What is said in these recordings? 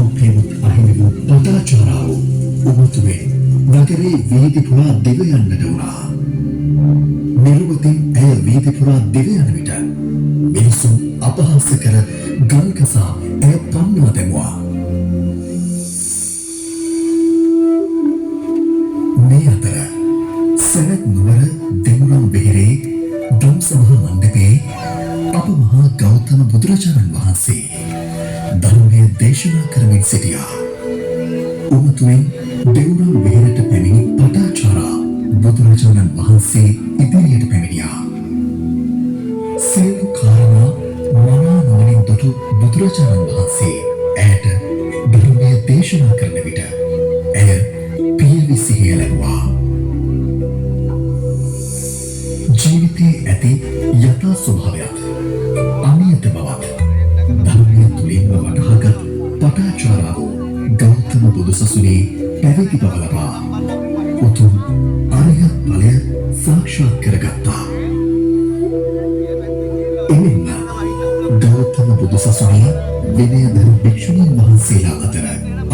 මව්පියනුත් අහිමි වූ පටාචාරාව උමතුවේ නගරේ වීදි පුරා දිව යන්නට වුණා. නිරුවතින් ඇය වීදි පුරා දිව යන විට මිනිසුන් අපහාස කර ගල්කසා ඇය පන්වා දැමුවා. මේ අතර සැවැත් නුවර දෙවුරම් වෙහෙරේ දම්සමහ මණ්ඩපයේ අප මහා ගෞතම බුදුරජාණන් වහන්සේ ධර්මය දේශනා කරමින් සිටියා. උමතුවෙන් දෙවුරම් වෙහෙරට පැමිණි පටාචාරා බුදුරජාණන් වහන්සේ ඉදිරියට පැමිණියා. සියලු කාරණා මනා නුවණින් දුටු බුදුරජාණන් වහන්සේ ඇයට ධර්මය දේශනා කරන විට ඇය පියවි සිහිය ලැබුවා. ජීවිතයේ ඇති යථා ස්වභාවයත් අනියත බවත් ධර්මය තුළින්ම වටහාගත් පටාචාරාව ගෞතම බුදුසසුනේ පැවිදි බව ලබා උතුම් අරිහත් ඵලය සාක්ෂාත් කරගත්තා. එමෙන්ම ගෞතම බුදුසසුනේ විනයධර භික්ෂුණීන් වහන්සේලා අතර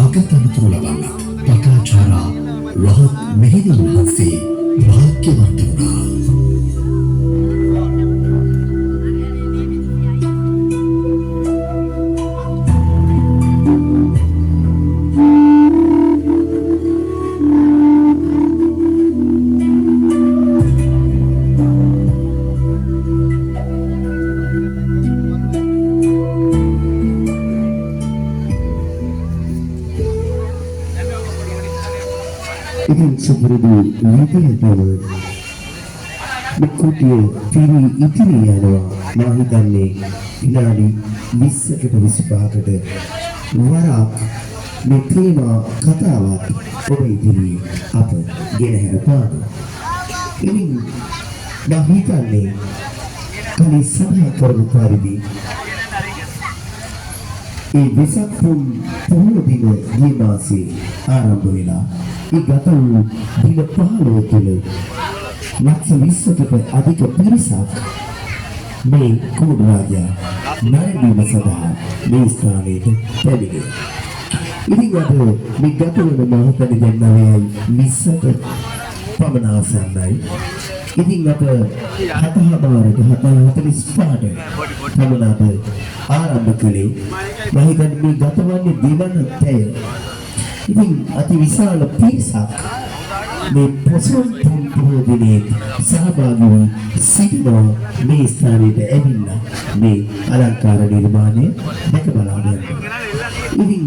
අගතනතුරු ලබන්නත් පටාචාරා රහත් මෙහෙණින් වහන්සේ භාග්‍යවන්ත වුණා. ඉතින් සුපුරුදු විදියටම මුකුටිය පිරි ඉතිරි යනවා. මා හිතන්නේ විනාඩි 20කට 25කට වරක් මේ තේමා කතාවක් ඔබ ඉදිරියේ අප ගෙනහැර පාඩු. ඉතින් මා හිතන්නේ කලින් සඳහන් කරපු පරිදි ඒ වෙසක් පොහොය දින ගිය මාසේ ආරම්භ වෙලා ඒ ගත වූ දින 15 තුළ ලක්ෂ 20කට අධික පිරිසක් මේ කුඩු රාජා නරඹීම සඳහා මේ ස්ථානයට පැමිණියා. ඉතින් අද මේ ගත වන මොහොතේ දැන් 20ක පමණ ආසන්නයි. ඉතින් අප 7:45ට පමණ අප ආරම්භ කළේ. මම හිතන්නේ මේ ගත වන්නේ දිනනතය. ඉතින් අති විශාල පිරිසක් මේ පොසොන් පොහොය දිනේ සහභාගී වී සිටිනවා. මේ ස්ථානයට ඇවිල්ලා මේ අලංකාර නිර්මාණය දැක බලා ගන්න. ඉතින්